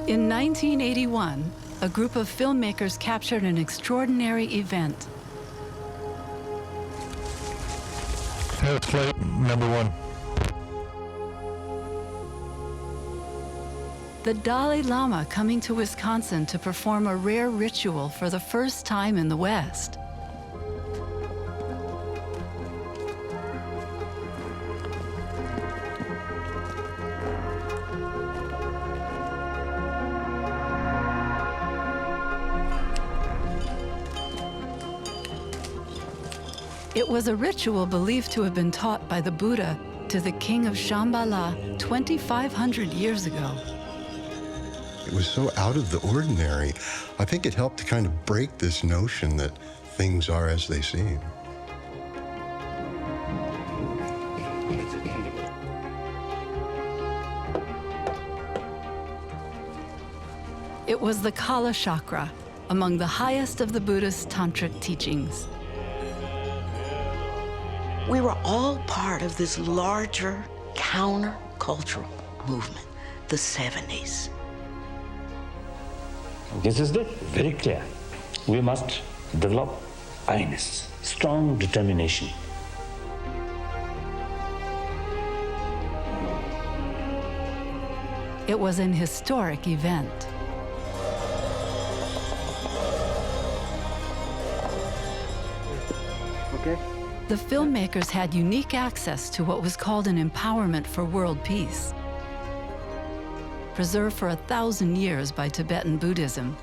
In 1981, a group of filmmakers captured an extraordinary event. That's flight number 1. The Dalai Lama coming to Wisconsin to perform a rare ritual for the first time in the West. It was a ritual believed to have been taught by the Buddha to the king of Shambhala 2,500 years ago. It was so out of the ordinary. I think it helped to kind of break this notion that things are as they seem. It was the Kala Chakra, among the highest of the Buddhist tantric teachings. We were all part of this larger counter-cultural movement, the 70s. This is very clear. We must develop kindness, strong determination. It was an historic event. Okay. The filmmakers had unique access to what was called an empowerment for world peace, preserved for 1,000 years by Tibetan Buddhism.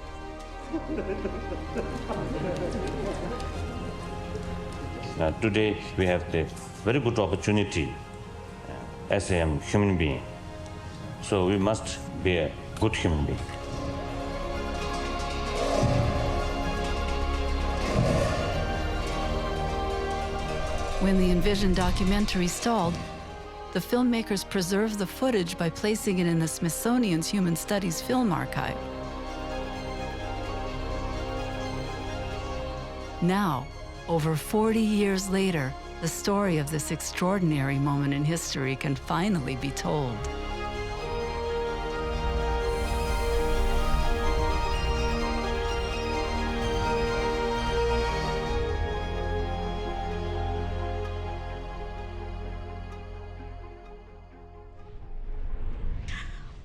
Today, we have the very good opportunity as a human being. So we must be a good human being. When the Envision documentary stalled, the filmmakers preserved the footage by placing it in the Smithsonian's Human Studies Film Archive. Now, over 40 years later, the story of this extraordinary moment in history can finally be told.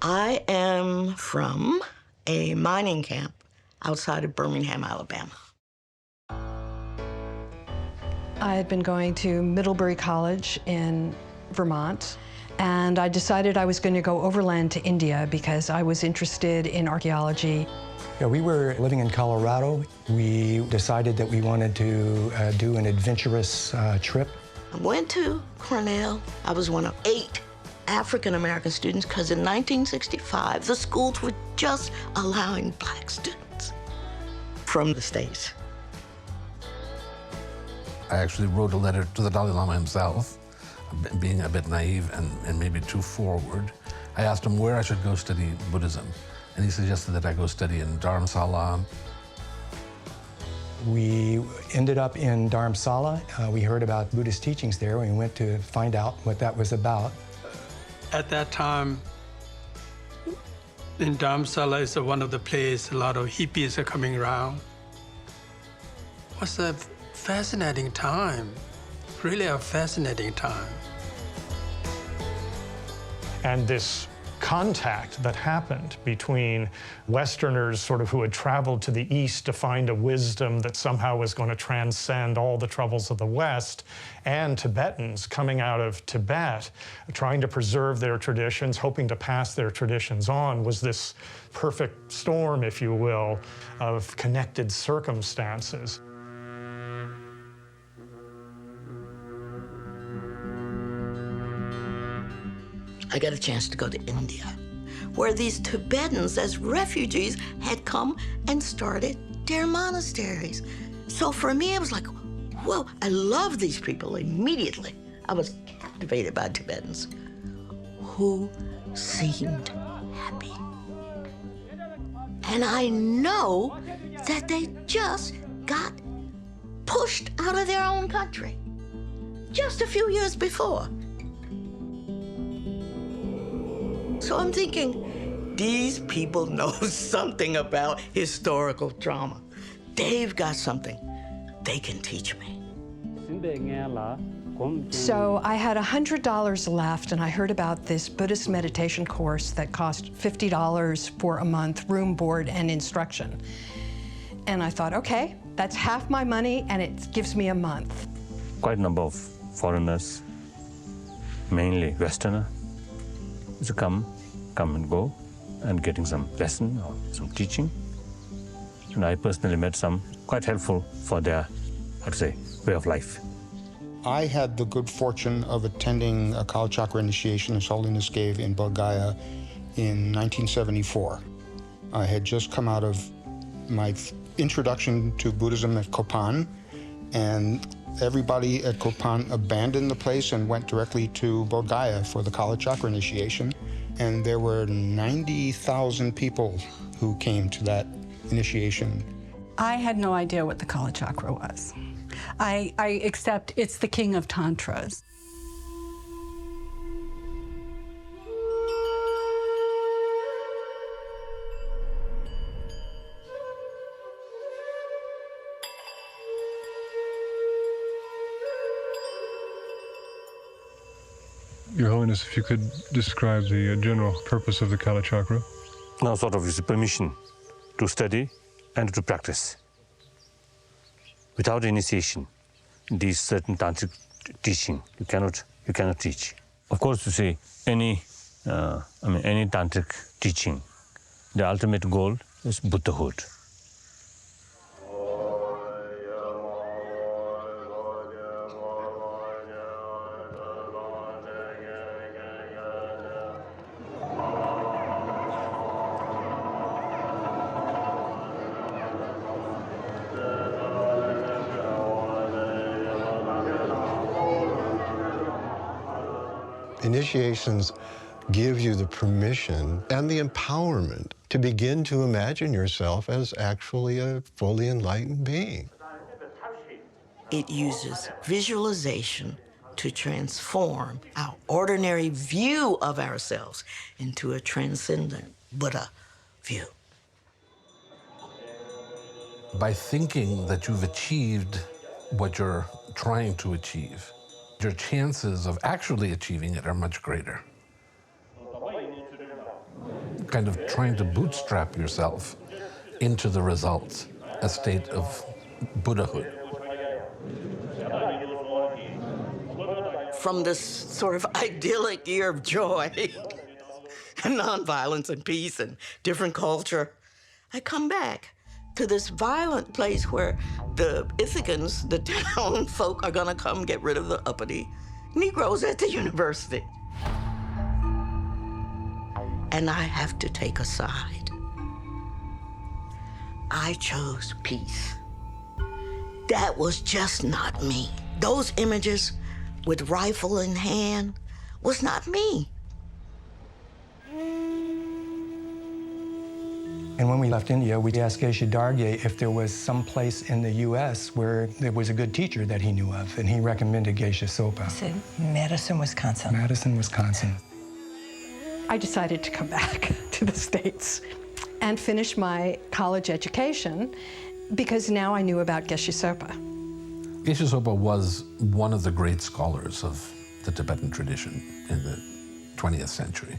I am from a mining camp outside of Birmingham, Alabama. I had been going to Middlebury College in Vermont, and I decided I was going to go overland to India because I was interested in archaeology. Yeah, we were living in Colorado. We decided that we wanted to do an adventurous trip. I went to Cornell. I was one of 8 African-American students because in 1965, the schools were just allowing black students from the States. I actually wrote a letter to the Dalai Lama himself, being a bit naive and maybe too forward. I asked him where I should go study Buddhism, and he suggested that I go study in Dharamsala. We ended up in Dharamsala. We heard about Buddhist teachings there, and we went to find out what that was about. At that time, in Dharamsala is one of the places a lot of hippies are coming around. It was a fascinating time, really a fascinating time. And this contact that happened between Westerners sort of who had traveled to the East to find a wisdom that somehow was going to transcend all the troubles of the West, and Tibetans coming out of Tibet, trying to preserve their traditions, hoping to pass their traditions on, was this perfect storm, if you will, of connected circumstances. I got a chance to go to India, where these Tibetans, as refugees, had come and started their monasteries. So for me, it was like, whoa, I love these people immediately. I was captivated by Tibetans who seemed happy. And I know that they just got pushed out of their own country just a few years before. So I'm thinking, These people know something about historical trauma. They've got something they can teach me. So I had $100 left, and I heard about this Buddhist meditation course that cost $50 for a month, room, board, and instruction. And I thought, okay, that's half my money, and it gives me a month. Quite a number of foreigners, mainly Westerner, to come and go and getting some lesson or some teaching. And I personally met some quite helpful for their, I'd say, way of life. I had the good fortune of attending a Kala Chakra initiation His Holiness gave in Bodh Gaya in 1974. I had just come out of my introduction to Buddhism at Kopan, and everybody at Kopan abandoned the place and went directly to Bodh Gaya for the Kala Chakra initiation. And there were 90,000 people who came to that initiation. I had no idea what the Kala Chakra was. I accept it's the king of tantras. Your Holiness, if you could describe the general purpose of the Kala Chakra. Now, sort of, is permission to study and to practice. Without initiation, these certain tantric teaching you cannot teach. Of course, you see any tantric teaching, the ultimate goal is Buddhahood. Initiations give you the permission and the empowerment to begin to imagine yourself as actually a fully enlightened being. It uses visualization to transform our ordinary view of ourselves into a transcendent Buddha view. By thinking that you've achieved what you're trying to achieve, your chances of actually achieving it are much greater. Kind of trying to bootstrap yourself into the results, a state of Buddhahood. From this sort of idyllic year of joy and nonviolence and peace and different culture, I come back to this violent place where the Ithacans, the town folk, are gonna come get rid of the uppity Negroes at the university. And I have to take a side. I chose peace. That was just not me. Those images with rifle in hand was not me. And when we left India, we asked Geshe Dargye if there was some place in the U.S. where there was a good teacher that he knew of, and he recommended Geshe Sopa. Said Madison, Wisconsin. Madison, Wisconsin. I decided to come back to the States and finish my college education because now I knew about Geshe Sopa. Geshe Sopa was one of the great scholars of the Tibetan tradition in the 20th century.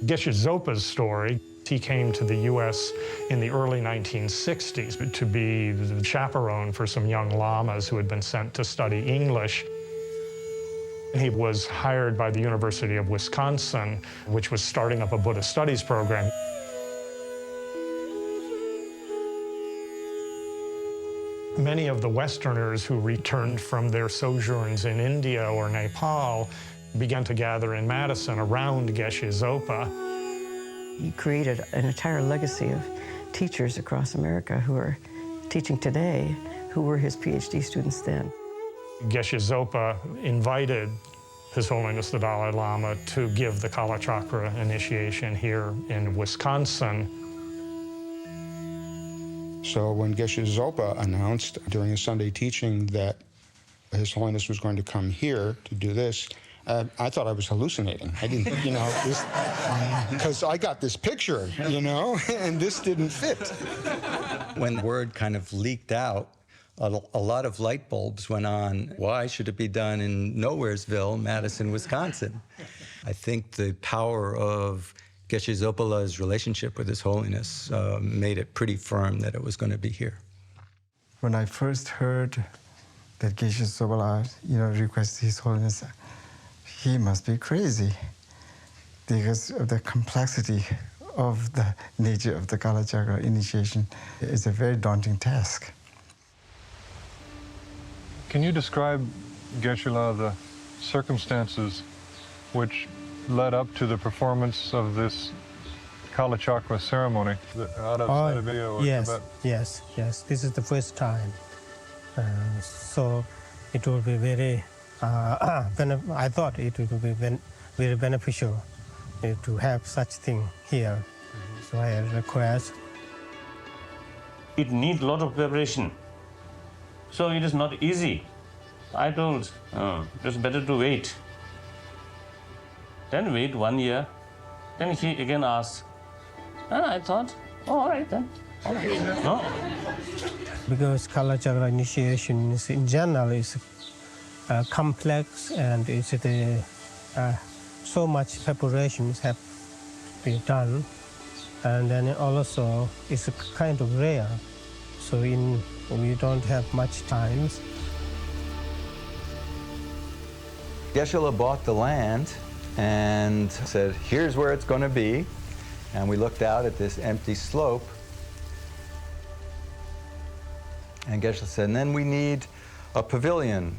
Geshe Zopa's story, he came to the U.S. in the early 1960s to be the chaperone for some young lamas who had been sent to study English. He was hired by the University of Wisconsin, which was starting up a Buddhist studies program. Many of the Westerners who returned from their sojourns in India or Nepal began to gather in Madison around Geshe Zopa. He created an entire legacy of teachers across America who are teaching today, who were his PhD students then. Geshe Zopa invited His Holiness the Dalai Lama to give the Kala Chakra initiation here in Wisconsin. So when Geshe Zopa announced during a Sunday teaching that His Holiness was going to come here to do this, I thought I was hallucinating. I didn't, because I got this picture, and this didn't fit. When word kind of leaked out, a lot of light bulbs went on. Why should it be done in Nowheresville, Madison, Wisconsin? I think the power of Geshe Zopala's relationship with His Holiness made it pretty firm that it was going to be here. When I first heard that Geshe Zopala, requested His Holiness, he must be crazy because of the complexity of the nature of the Kalachakra initiation. It's a very daunting task. Can you describe, Geshe-la, the circumstances which led up to the performance of this Kalachakra ceremony out of Siberia or Tibet? Yes. This is the first time. So it will be very, I thought it would be very beneficial to have such thing here. So I request. It needs a lot of preparation. So it is not easy. I told, it's better to wait. Then wait 1 year. Then he again asked. And I thought, all right then. All right. No? Because Kalachakra initiation is, in general is complex and it's so much preparations have been done. And then also it's kind of rare. So we don't have much time. Geshe-la bought the land and said, here's where it's going to be. And we looked out at this empty slope. And Geshe-la said, and then we need a pavilion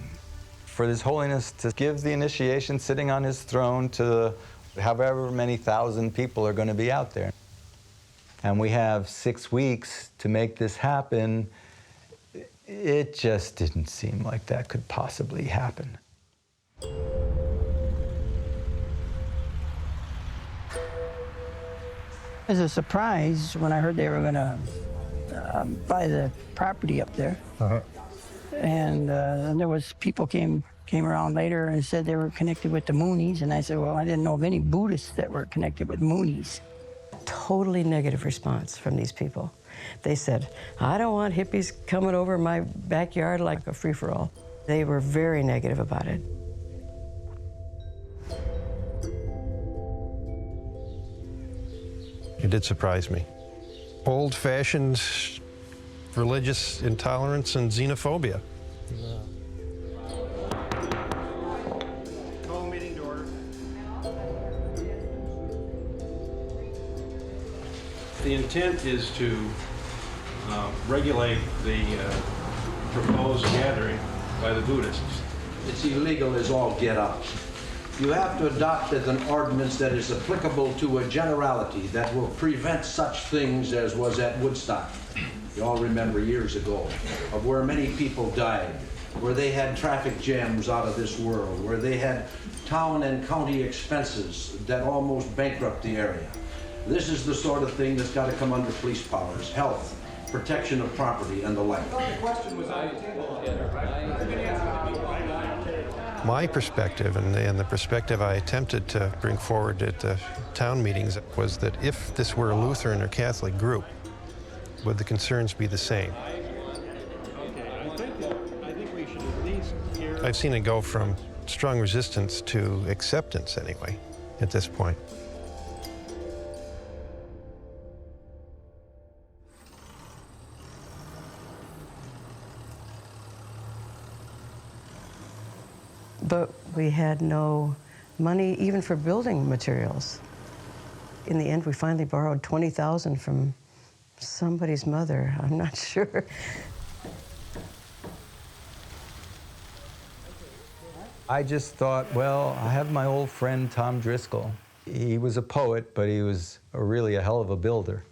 for His Holiness to give the initiation sitting on his throne to however many thousand people are going to be out there. And we have 6 weeks to make this happen. It just didn't seem like that could possibly happen. As a surprise, when I heard they were going to buy the property up there, and there was people came around later and said they were connected with the Moonies, and I said, well, I didn't know of any Buddhists that were connected with Moonies. Totally negative response from these people. They said, I don't want hippies coming over my backyard like a free-for-all. They were very negative about it. It did surprise me. Old-fashioned religious intolerance and xenophobia. Call meeting to order. The intent is to regulate the proposed gathering by the Buddhists. It's illegal as all get out. You have to adopt it an ordinance that is applicable to a generality that will prevent such things as was at Woodstock. You all remember years ago, of where many people died, where they had traffic jams out of this world, where they had town and county expenses that almost bankrupt the area. This is the sort of thing that's got to come under police powers, health, protection of property, and the like. My perspective, and the perspective I attempted to bring forward at the town meetings, was that if this were a Lutheran or Catholic group, would the concerns be the same? I've seen it go from strong resistance to acceptance, anyway, at this point. But we had no money even for building materials. In the end, we finally borrowed $20,000 from somebody's mother. I'm not sure. I just thought, well, I have my old friend Tom Driscoll. He was a poet, but he was really a hell of a builder.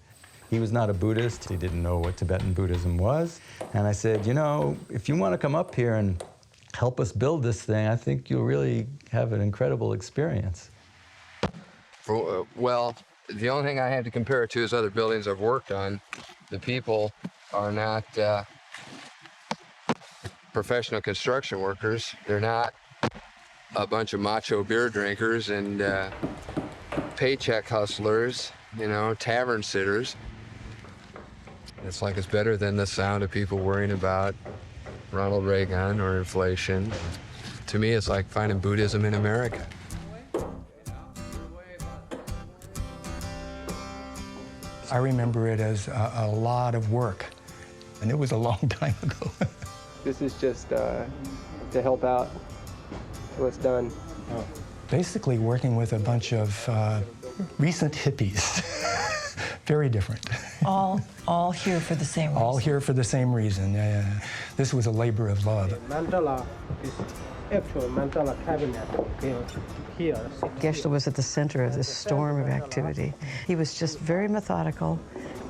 He was not a Buddhist. He didn't know what Tibetan Buddhism was. And I said, you know, if you want to come up here and help us build this thing, I think you'll really have an incredible experience. Well, the only thing I have to compare it to is other buildings I've worked on. The people are not professional construction workers. They're not a bunch of macho beer drinkers and paycheck hustlers, you know, tavern sitters. It's like it's better than the sound of people worrying about Ronald Reagan or inflation. To me, it's like finding Buddhism in America. I remember it as a lot of work, and it was a long time ago. This is just to help out till it's done. Basically working with a bunch of recent hippies. Very different. All here for the same reason. All here for the same reason. Yeah. This was a labor of love. Mandala is actual Mandala cabinet here. Geshe was at the center of this storm of activity. He was just very methodical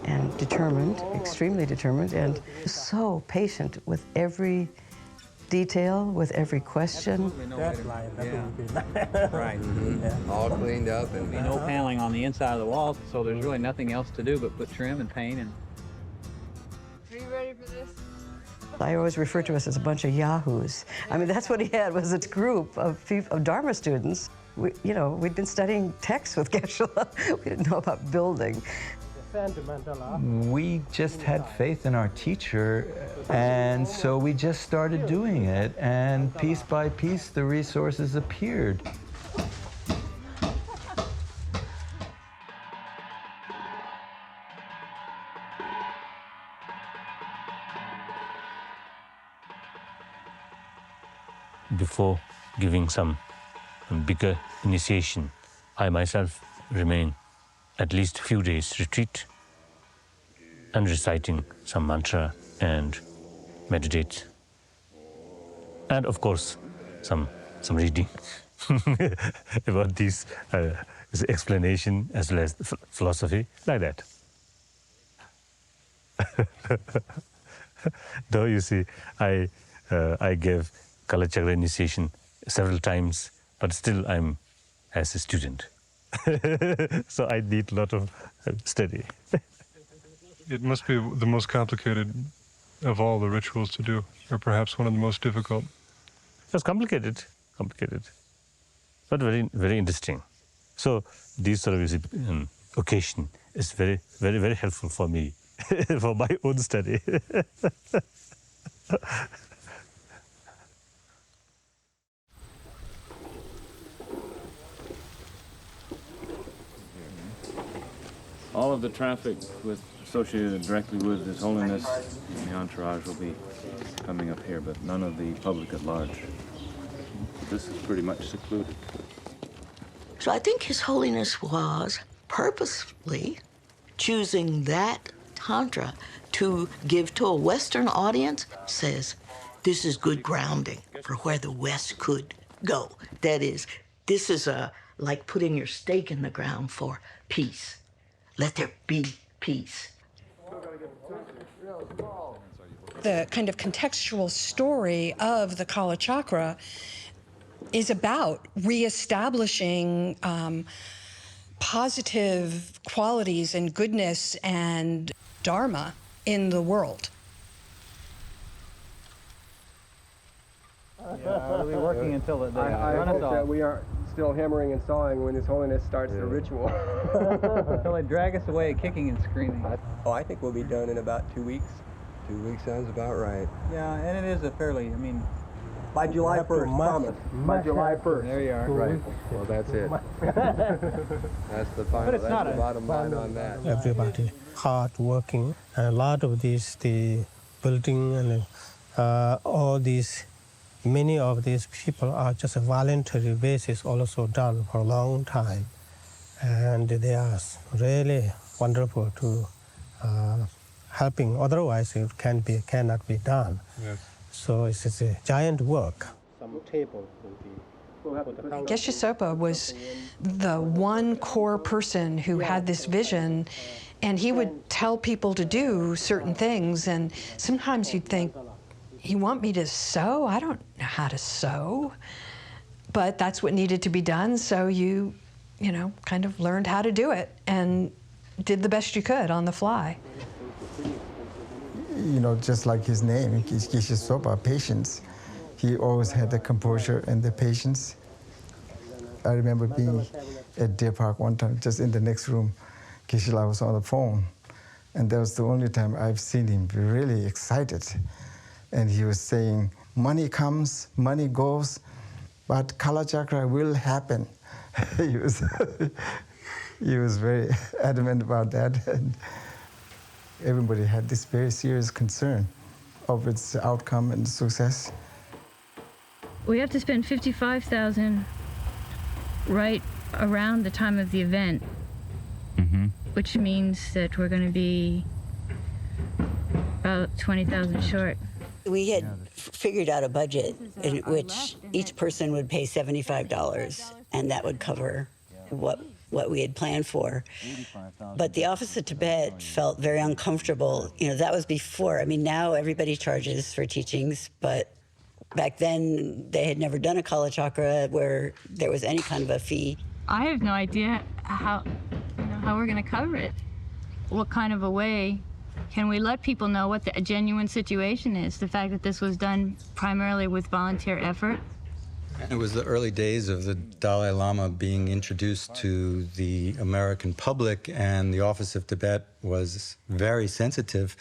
and determined, extremely determined, and so patient with every detail, with every question. Right. All cleaned up and no paneling on the inside of the walls, so there's really nothing else to do but put trim and paint. And Are you ready for this? I always refer to us as a bunch of yahoos. I mean, that's what he had, was a group of Dharma students. We'd been studying texts with Geshe. We didn't know about building. We just had faith in our teacher, and so we just started doing it, and piece by piece the resources appeared. Before giving some bigger initiation, I myself remain at least a few days retreat and reciting some mantra and meditate. And of course, some reading about this explanation as well as philosophy, like that. Though you see, I gave Kala Chakra initiation several times, but still I'm as a student. So I need a lot of study. It must be the most complicated of all the rituals to do, or perhaps one of the most difficult. It's complicated, but very, very interesting. So this sort of occasion is very, very, very helpful for me, for my own study. All of the traffic associated directly with His Holiness and the entourage will be coming up here, but none of the public at large. This is pretty much secluded. So I think His Holiness was purposefully choosing that Tantra to give to a Western audience, says this is good grounding for where the West could go. That is, this is like putting your stake in the ground for peace. Let there be peace. The kind of contextual story of the Kala Chakra is about reestablishing positive qualities and goodness and dharma in the world. yeah, we'll be working until the day. I hope that we are still hammering and sawing when His Holiness starts the ritual. Until they drag us away kicking and screaming. I think we'll be done in about 2 weeks. 2 weeks sounds about right. Yeah, and it is a fairly, by July 1st, promise. By July 1st. There you are. Right. Well, that's it. That's the final. That's the bottom line on that. Everybody hard working, and a lot of the building and all these. Many of these people are just a voluntary basis, also done for a long time, and they are really wonderful to helping. Otherwise, it cannot be done. Yes. So it's a giant work. Some table will be. Geshe Sopa was the one core person who had this vision, and he would tell people to do certain things, and sometimes you'd think, you want me to sew? I don't know how to sew. But that's what needed to be done, so you kind of learned how to do it and did the best you could on the fly. Just like his name, Geshe Sopa, patience. He always had the composure and the patience I remember being at Deer Park one time, just in the next room, Geshe-la was on the phone. And that was the only time I've seen him really excited. And he was saying, money comes, money goes, but Kalachakra will happen. he was very adamant about that. And everybody had this very serious concern of its outcome and success. We have to spend $55,000 right around the time of the event, which means that we're going to be about $20,000 short. We had figured out a budget in which each person would pay $75, and that would cover what we had planned for. But the Office of Tibet felt very uncomfortable. You know, that was before. I mean, now everybody charges for teachings, but back then they had never done a Kalachakra where there was any kind of a fee. I have no idea how we're going to cover it. What kind of a way can we let people know what the genuine situation is? The fact that this was done primarily with volunteer effort. It was the early days of the Dalai Lama being introduced to the American public, and the Office of Tibet was very sensitive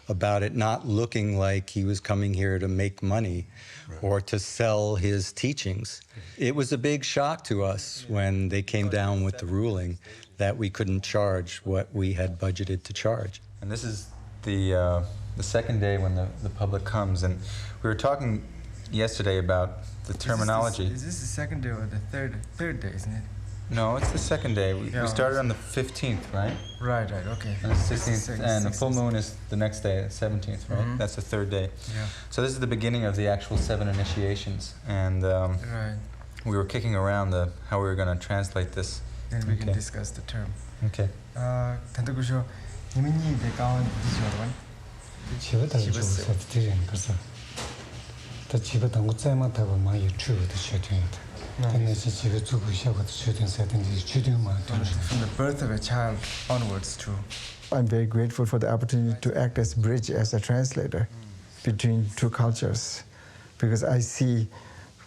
about it not looking like he was coming here to make money or to sell his teachings. It was a big shock to us when they came down with the ruling that we couldn't charge what we had budgeted to charge. And this is the second day when the public comes, and we were talking yesterday about the terminology. Is this the second day or the third day, isn't it? No, it's the second day. We started on the 15th, right? Right, okay. And the 16th, and the full moon is the next day, the 17th, right? Mhm. That's the third day. Yeah. So this is the beginning of the actual 7 initiations, and Right. we were kicking around how we were going to translate this. Then we can discuss the term. Okay. 단도구쇼 이민이 대가원 비주얼은 집에다 주서 드리는 거서 또 집에 당고 째마다고 막 유튜브도 셔팅다. 근데 집에 주고 시작부터 셔팅해야 되는지 주딩만 From the birth of a child onwards too. I'm very grateful for the opportunity to act as bridge, as a translator between two cultures, because I see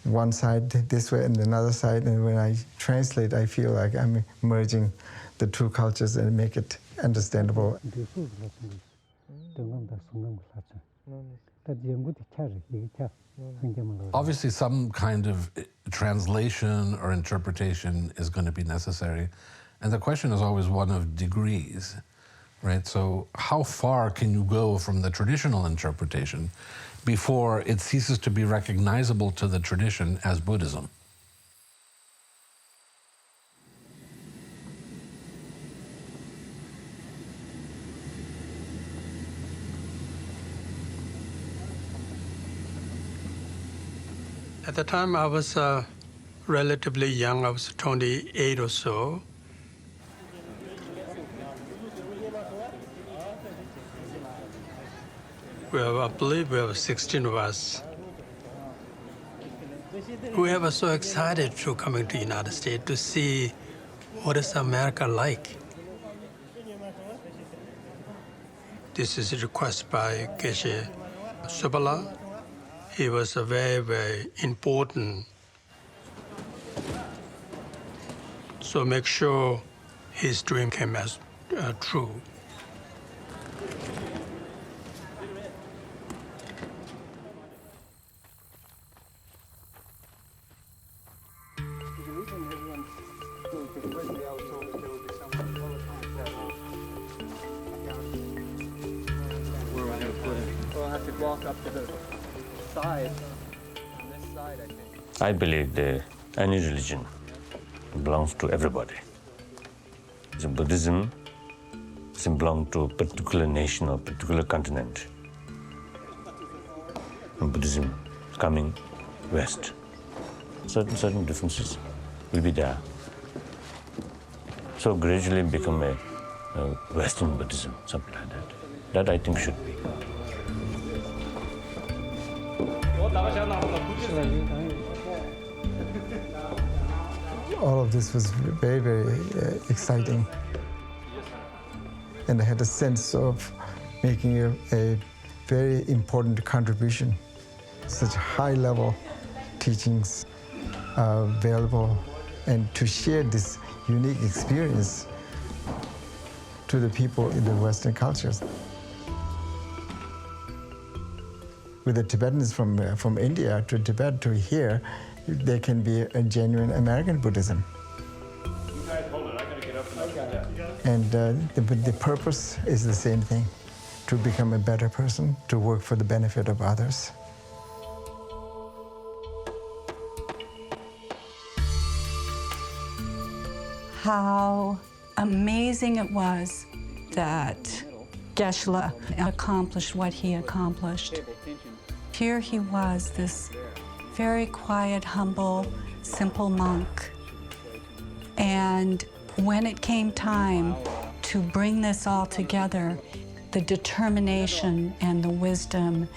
one side this way and another side, and when I translate, I feel like I'm merging the two cultures and make it understandable. Obviously, some kind of translation or interpretation is going to be necessary. And the question is always one of degrees, right? So how far can you go from the traditional interpretation before it ceases to be recognizable to the tradition as Buddhism? At the time, I was relatively young. I was 28 or so. I believe we were 16 of us. We were so excited to coming to the United States to see what is America like. This is a request by Geshe Sobala. He was a very, very important. So make sure his dream came as true. Where are we going to put it? We'll have to walk up to the side. On this side, I think. I believe any religion belongs to everybody. So Buddhism doesn't belong to a particular nation or particular continent. And Buddhism is coming west. Certain differences will be there. So gradually become a Western Buddhism, something like that. That I think should be. All of this was very, very exciting. And I had a sense of making a very important contribution. Such high-level teachings available and to share this unique experience to the people in the Western cultures. With the Tibetans from India to Tibet to here, there can be a genuine American Buddhism. You guys hold it. I gotta get up and look at that. And the purpose is the same thing, to become a better person, to work for the benefit of others. How amazing it was that Geshe-la accomplished what he accomplished. Here he was, this very quiet, humble, simple monk. And when it came time to bring this all together, the determination and the wisdom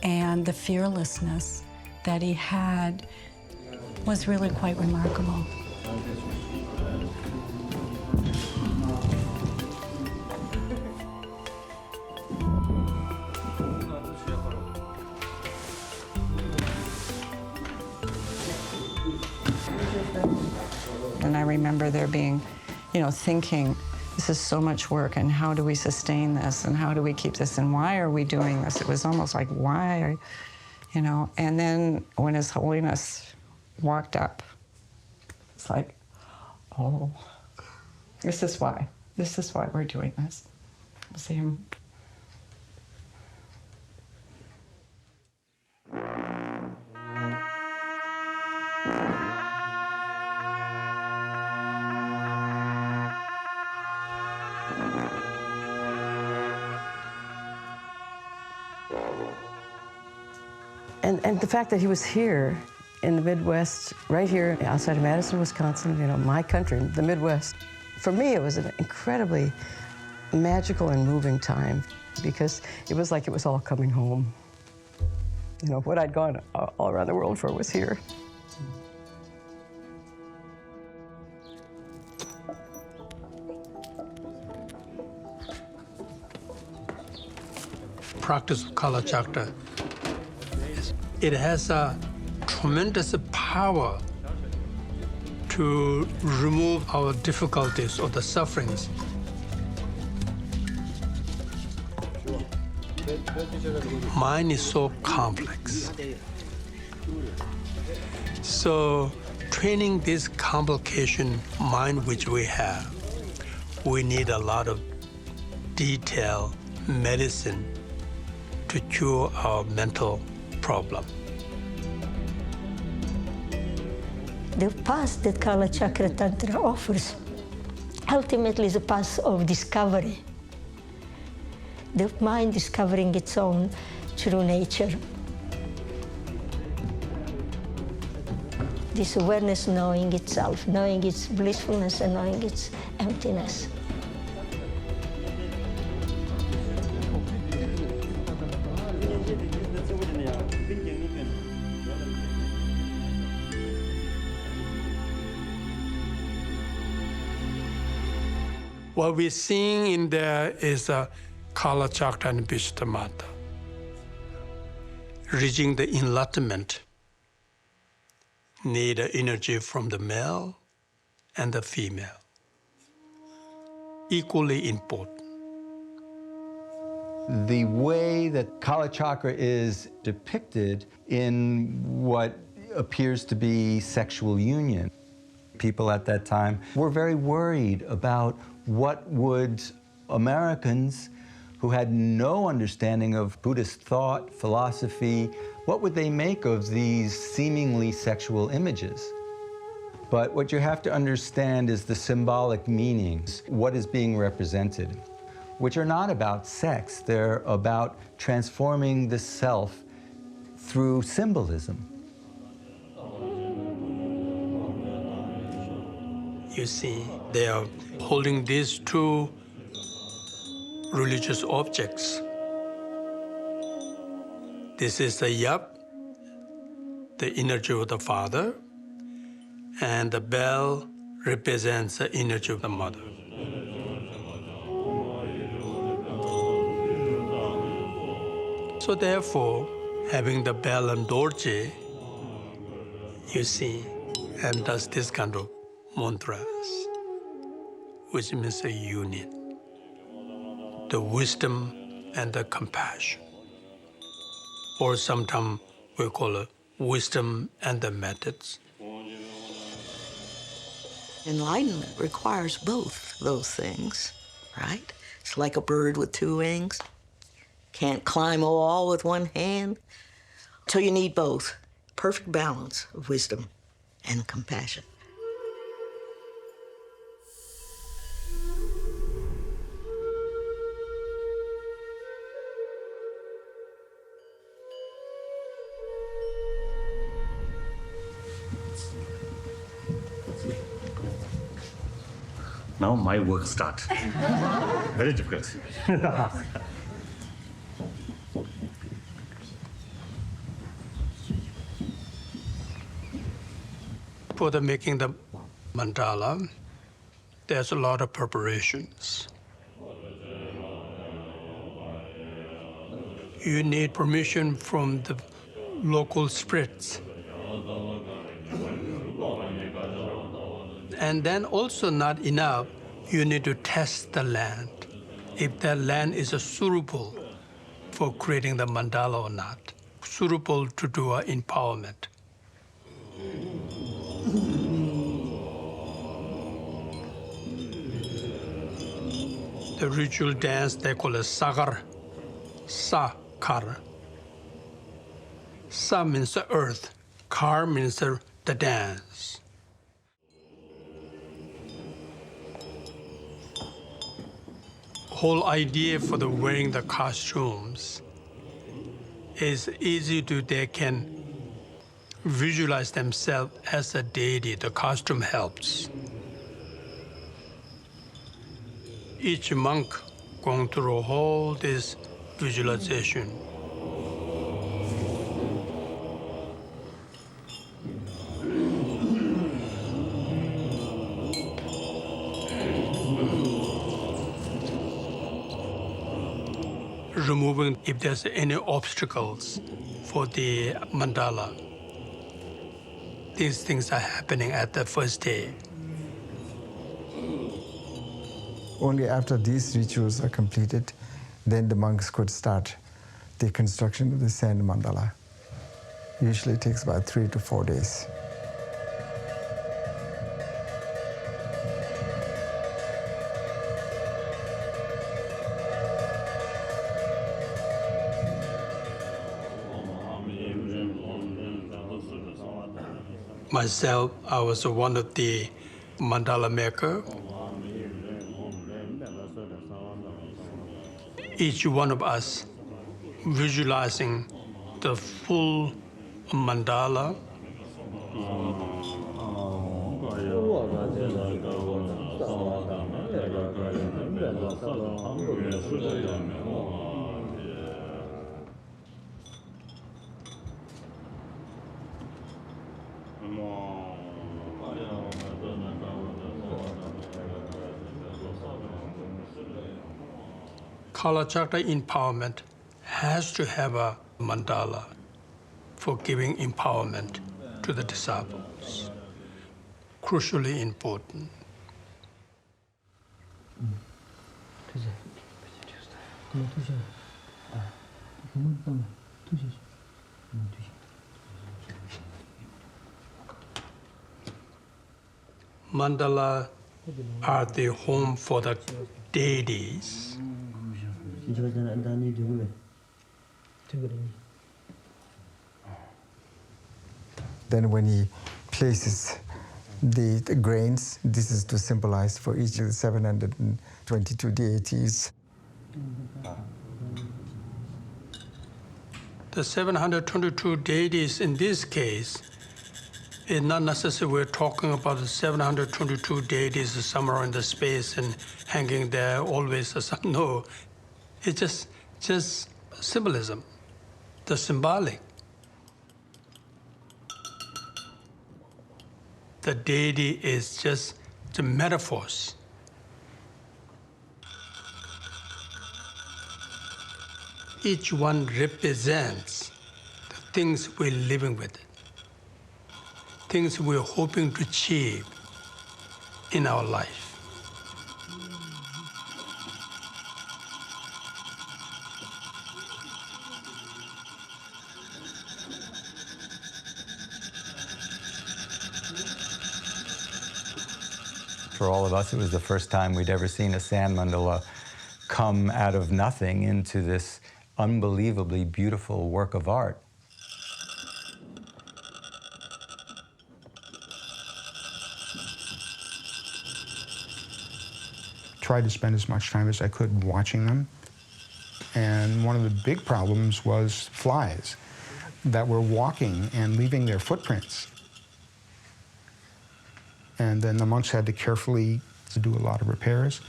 and the fearlessness that he had was really quite remarkable. And I remember there being, thinking, this is so much work, and how do we sustain this, and how do we keep this, and why are we doing this? It was almost like, why, And then when His Holiness walked up, it's like, oh, this is why. This is why we're doing this. See him. And the fact that he was here in the Midwest, right here outside of Madison, Wisconsin, my country, the Midwest. For me, it was an incredibly magical and moving time because it was like it was all coming home. What I'd gone all around the world for was here. Practice of Kalachakra, it has a tremendous power to remove our difficulties or the sufferings. Mind is so complex. So training this complication mind which we have, we need a lot of detailed medicine to cure our mental problem. The path that Kalachakra Tantra offers ultimately is a path of discovery. The mind discovering its own true nature. This awareness knowing itself, knowing its blissfulness and knowing its emptiness. What we're seeing in there is a Kalachakra and Vishuddhamata, reaching the enlightenment need energy from the male and the female, equally important. The way that Kalachakra is depicted in what appears to be sexual union, people at that time were very worried about what would Americans who had no understanding of Buddhist thought, philosophy, what would they make of these seemingly sexual images? But what you have to understand is the symbolic meanings, what is being represented, which are not about sex, they're about transforming the self through symbolism. You see, they are holding these two religious objects. This is the yap, the energy of the father, and the bell represents the energy of the mother. So therefore, having the bell and dorje, you see, and does this kind of mantras, which means a union, the wisdom and the compassion, or sometimes we call it wisdom and the methods. Enlightenment requires both those things, right? It's like a bird with two wings. Can't climb a wall with one hand. So you need both. Perfect balance of wisdom and compassion. Now my work starts. Very difficult. For the making the mandala, there's a lot of preparations. You need permission from the local spirits. And then also not enough, you need to test the land, if that land is suitable for creating the mandala or not, suitable to do empowerment. The ritual dance, they call it sagar, sakar. Sa means the earth, kar means the dance. Whole idea for the wearing the costumes is easy to, they can visualize themselves as a deity. The costume helps. Each monk going through all this visualization. Removing if there's any obstacles for the mandala. These things are happening at the first day. Only after these rituals are completed, then the monks could start the construction of the sand mandala. Usually it takes about 3 to 4 days. Myself, I was one of the mandala maker. Each one of us visualizing the full mandala. Kalachakra empowerment has to have a mandala for giving empowerment to the disciples. Crucially important. Mandala are the home for the deities. Then when he places the grains, this is to symbolize for each of the 722 deities. The 722 deities in this case is not necessarily we're talking about the 722 deities somewhere in the space and hanging there always. No, it's just symbolism, the symbolic. The deity is just the metaphors. Each one represents the things we're living with, things we're hoping to achieve, in our life. For all of us, it was the first time we'd ever seen a sand mandala come out of nothing into this unbelievably beautiful work of art. Tried to spend as much time as I could watching them. And one of the big problems was flies that were walking and leaving their footprints. And then the monks had to carefully do a lot of repairs.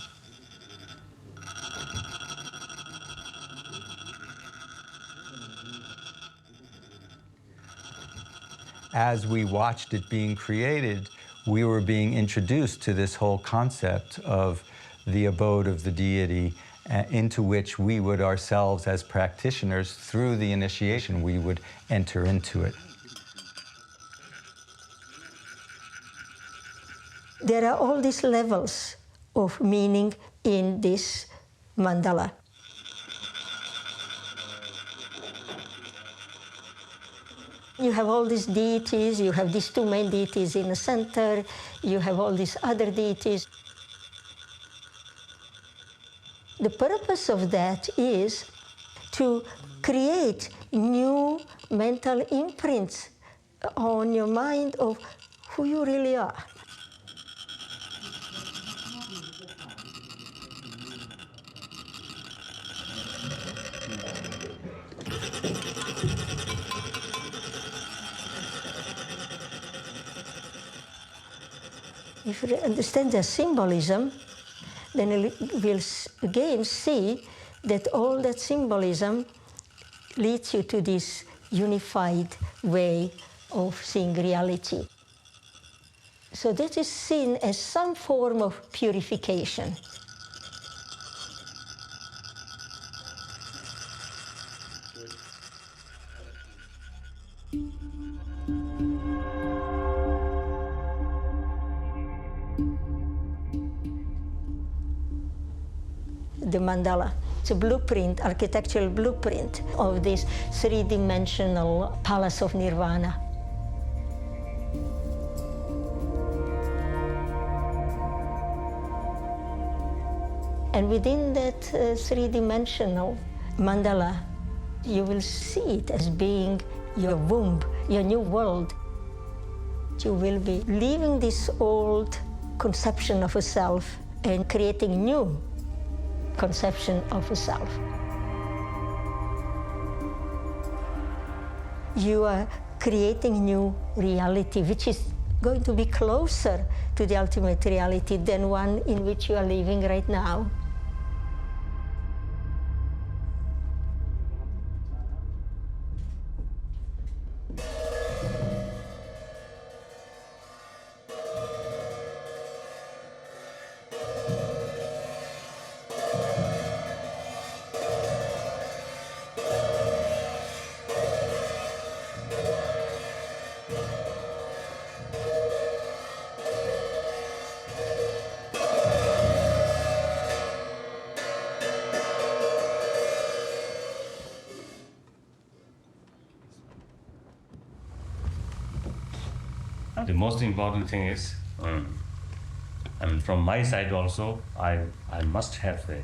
As we watched it being created, we were being introduced to this whole concept of the abode of the deity, into which we would ourselves, as practitioners, through the initiation, we would enter into it. There are all these levels of meaning in this mandala. You have all these deities, you have these two main deities in the center, you have all these other deities. The purpose of that is to create new mental imprints on your mind of who you really are. If you understand the symbolism, then we'll again see that all that symbolism leads you to this unified way of seeing reality. So that is seen as some form of purification. The mandala. It's a blueprint, architectural blueprint of this three-dimensional palace of nirvana. And within that three-dimensional mandala, you will see it as being your womb, your new world. You will be leaving this old conception of a self and creating new conception of a self. You are creating new reality, which is going to be closer to the ultimate reality than one in which you are living right now. The most important thing is, from my side also, I must have a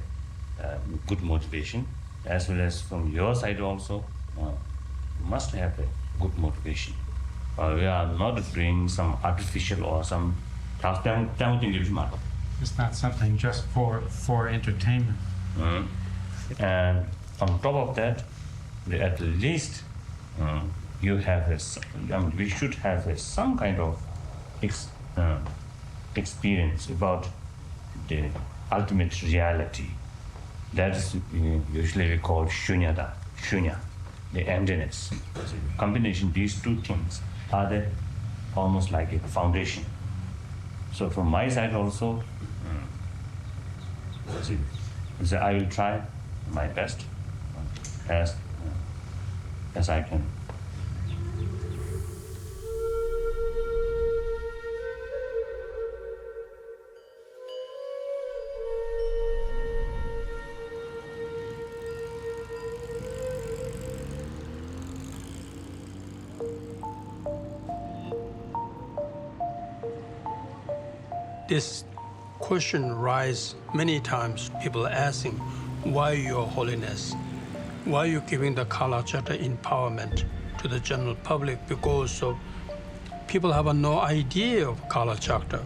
good motivation, as well as from your side also, must have a good motivation. We are not doing some artificial or some. It's not something just for entertainment. And on top of that, at least you have we should have some kind of experience about the ultimate reality. That's usually we call shunya, the emptiness. Combination these two things are the almost like a foundation. So from my side also, I will try my best as I can. this question rise many times. People asking, why Your Holiness? Why are you giving the Kala Chakra empowerment to the general public? Because people have no idea of Kala Chakra.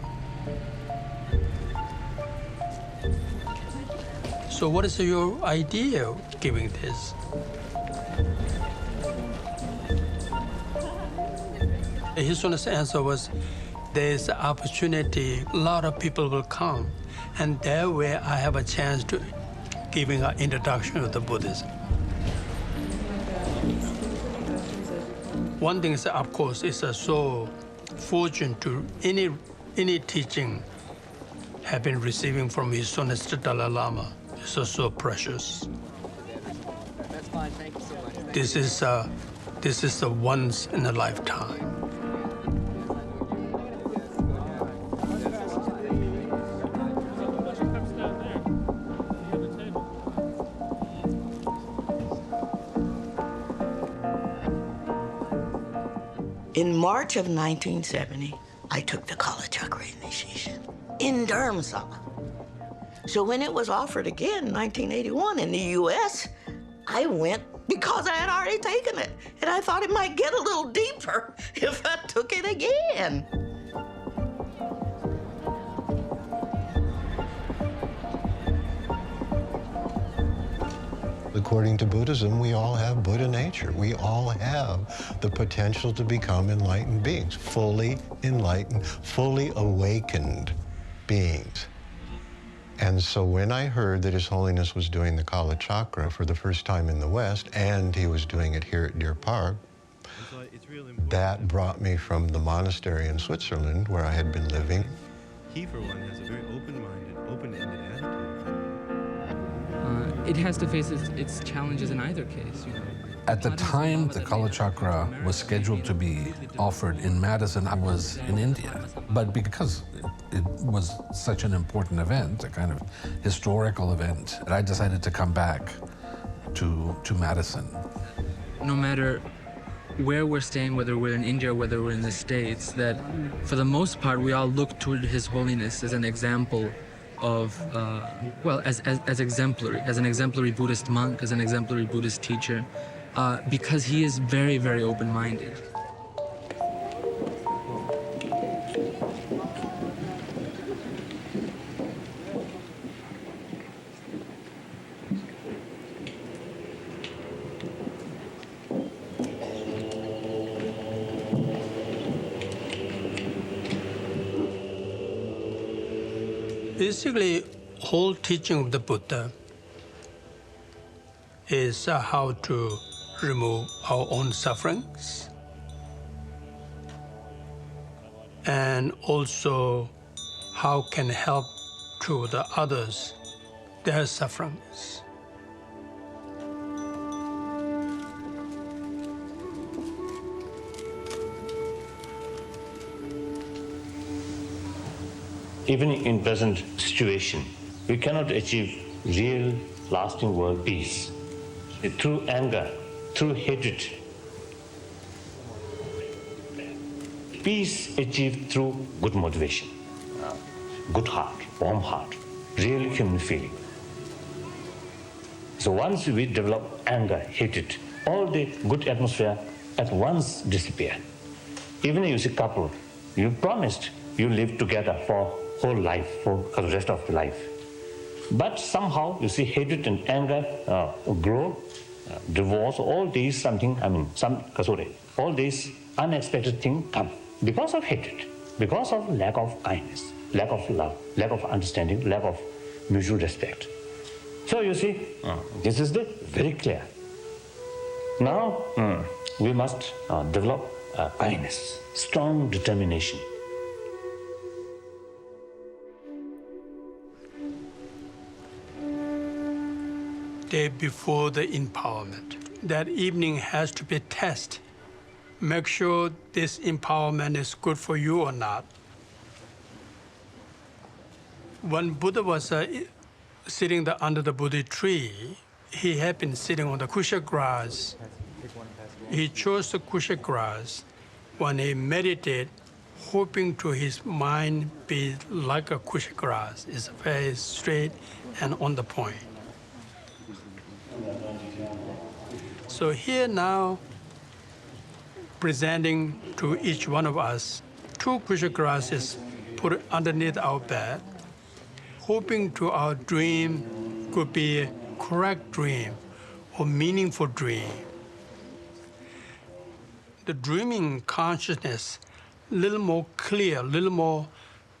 So what is your idea of giving this? His Holiness' answer was, there's an opportunity, a lot of people will come, and that way I have a chance to giving an introduction of the Buddhism. One thing is, of course, it's so fortunate to any teaching have been receiving from His Holiness the Dalai Lama. It's so precious. That's fine. Thank you so much. This is a once in a lifetime. In March of 1970, I took the Kala Chakra initiation in Dharamsala. So when it was offered again in 1981 in the U.S., I went because I had already taken it. And I thought it might get a little deeper if I took it again. According to Buddhism, we all have Buddha nature. We all have the potential to become enlightened beings, fully enlightened, fully awakened beings. And so when I heard that His Holiness was doing the Kala Chakra for the first time in the West, and he was doing it here at Deer Park, that brought me from the monastery in Switzerland, where I had been living. He, for one, has a very open-minded, open-ended attitude. It has to face its challenges in either case, you know. At the time the Kala Chakra was scheduled to be offered in Madison, I was in India. But because it was such an important event, a kind of historical event, I decided to come back to Madison. No matter where we're staying, whether we're in India or whether we're in the States, that for the most part, we all look toward His Holiness as an example of, well, as exemplary, as an exemplary Buddhist monk, as an exemplary Buddhist teacher, because he is very, very open-minded. Basically, whole teaching of the Buddha is how to remove our own sufferings and also how can help to the others their sufferings. Even in present situation, we cannot achieve real, lasting world peace through anger, through hatred. Peace achieved through good motivation, good heart, warm heart, real human feeling. So once we develop anger, hatred, all the good atmosphere at once disappear. Even if you see couple, you promised you live together for whole life, for the rest of the life. But somehow you see hatred and anger grow, divorce, all these all these unexpected things come because of hatred, because of lack of kindness, lack of love, lack of understanding, lack of mutual respect. So you see, this is very clear. Now we must develop kindness, strong determination. Day before the empowerment. That evening has to be tested. Make sure this empowerment is good for you or not. When Buddha was sitting under the Bodhi tree, he had been sitting on the kusha grass. He chose the kusha grass when he meditated hoping to his mind be like a kusha grass. It's very straight and on the point. So here now, presenting to each one of us 2 kusha grasses put underneath our bed, hoping to our dream could be a correct dream or meaningful dream. The dreaming consciousness a little more clear, a little more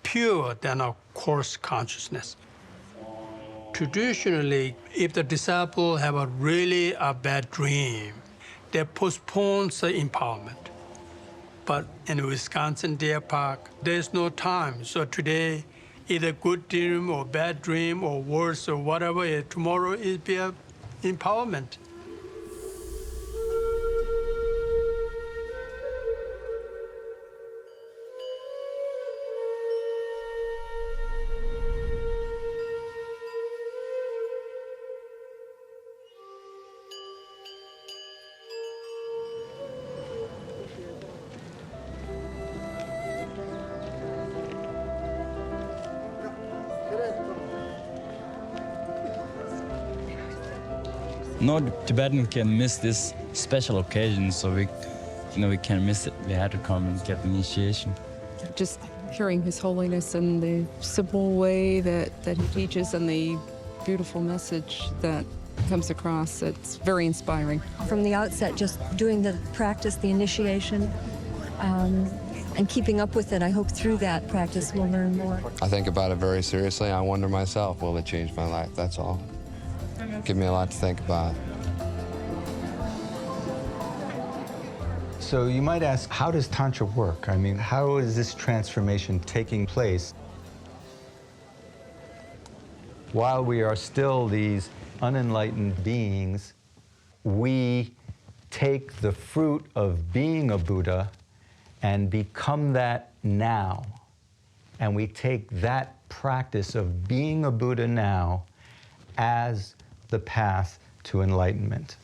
pure than our coarse consciousness. Traditionally, if the disciple have a really bad dream, they postpone the empowerment. But in Wisconsin Deer Park, there's no time. So today, either good dream or bad dream or worse or whatever, tomorrow is be empowerment. No Tibetan can miss this special occasion, so we can't miss it. We had to come and get the initiation. Just hearing His Holiness and the simple way that he teaches and the beautiful message that comes across, it's very inspiring. From the outset, just doing the practice, the initiation, and keeping up with it, I hope through that practice we'll learn more. I think about it very seriously. I wonder myself, will it change my life? That's all. Give me a lot to think about. So you might ask, how does Tantra work? I mean, how is this transformation taking place? While we are still these unenlightened beings, we take the fruit of being a Buddha and become that now. And we take that practice of being a Buddha now as the path to enlightenment.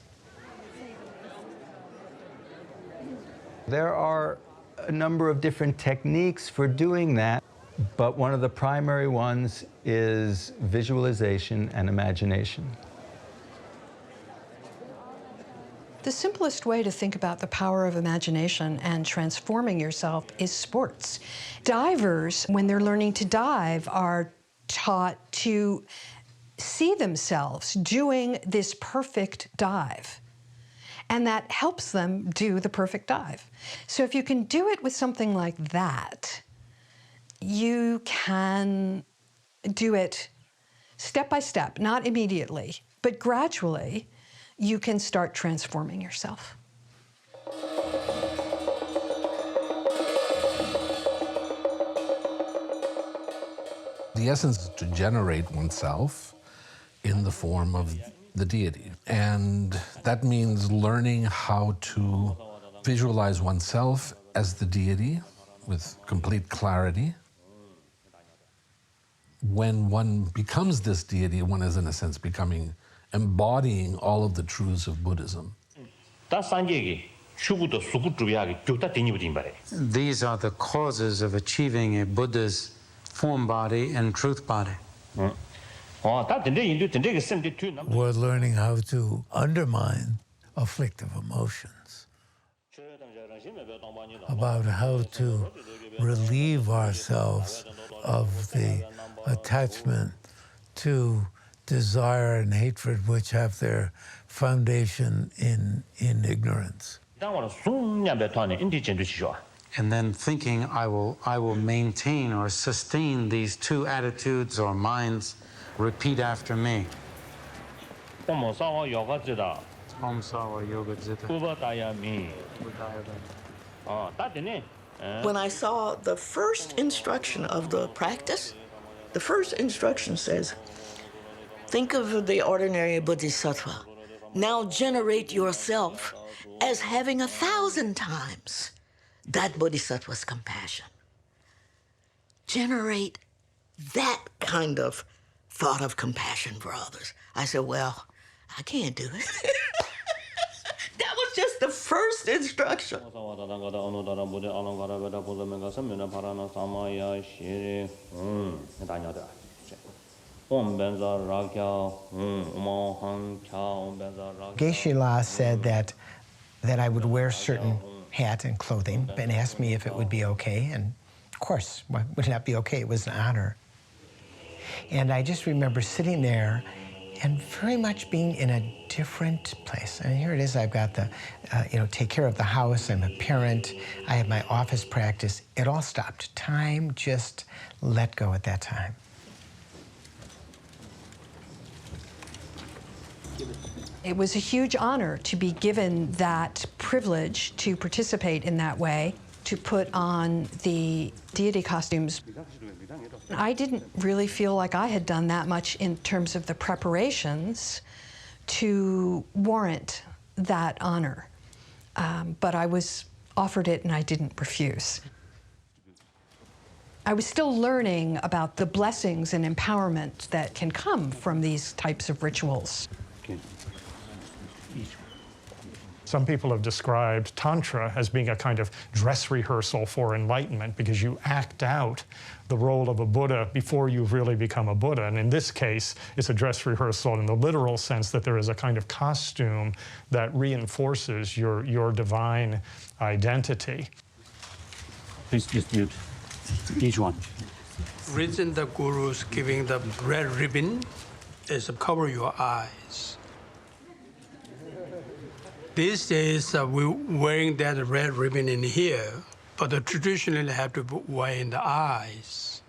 There are a number of different techniques for doing that, but one of the primary ones is visualization and imagination. The simplest way to think about the power of imagination and transforming yourself is sports. Divers, when they're learning to dive, are taught to see themselves doing this perfect dive. And that helps them do the perfect dive. So if you can do it with something like that, you can do it step by step, not immediately, but gradually, you can start transforming yourself. The essence is to generate oneself in the form of the deity. And that means learning how to visualize oneself as the deity with complete clarity. When one becomes this deity, one is in a sense embodying all of the truths of Buddhism. These are the causes of achieving a Buddha's form body and truth body. We're learning how to undermine afflictive emotions, about how to relieve ourselves of the attachment to desire and hatred, which have their foundation in ignorance. And then thinking, I will maintain or sustain these two attitudes or minds. Repeat after me. Om Sawa Yoga Zida. When I saw the first instruction of the practice, the first instruction says, think of the ordinary bodhisattva. Now generate yourself as having 1,000 times that bodhisattva's compassion. Generate that kind of thought of compassion for others. I said, well, I can't do it. That was just the first instruction. Geshe-la said that I would wear certain hat and clothing, and asked me if it would be okay, and of course, why would it not be okay? It was an honor. And I just remember sitting there and very much being in a different place. And here it is, I've got the, take care of the house, I'm a parent, I have my office practice. It all stopped. Time just let go at that time. It was a huge honor to be given that privilege to participate in that way, to put on the deity costumes. I didn't really feel like I had done that much in terms of the preparations to warrant that honor. But I was offered it and I didn't refuse. I was still learning about the blessings and empowerment that can come from these types of rituals. Some people have described Tantra as being a kind of dress rehearsal for enlightenment because you act out the role of a Buddha before you've really become a Buddha. And in this case, it's a dress rehearsal in the literal sense that there is a kind of costume that reinforces your divine identity. Please distribute each one. Reason the Guru's giving the red ribbon is to cover your eyes. These days, we're wearing that red ribbon in here, but traditionally have to wear in the eyes.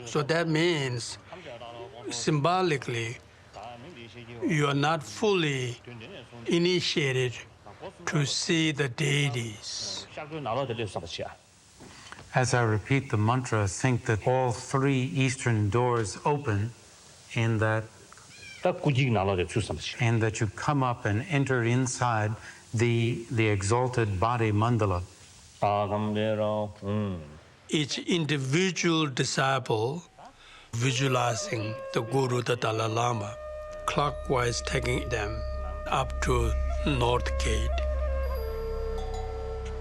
So that means, symbolically, you are not fully initiated to see the deities. As I repeat the mantra, think that all three eastern doors open and that you come up and enter inside the exalted body mandala. Each individual disciple visualizing the Guru, the Dalai Lama, clockwise taking them up to North Gate.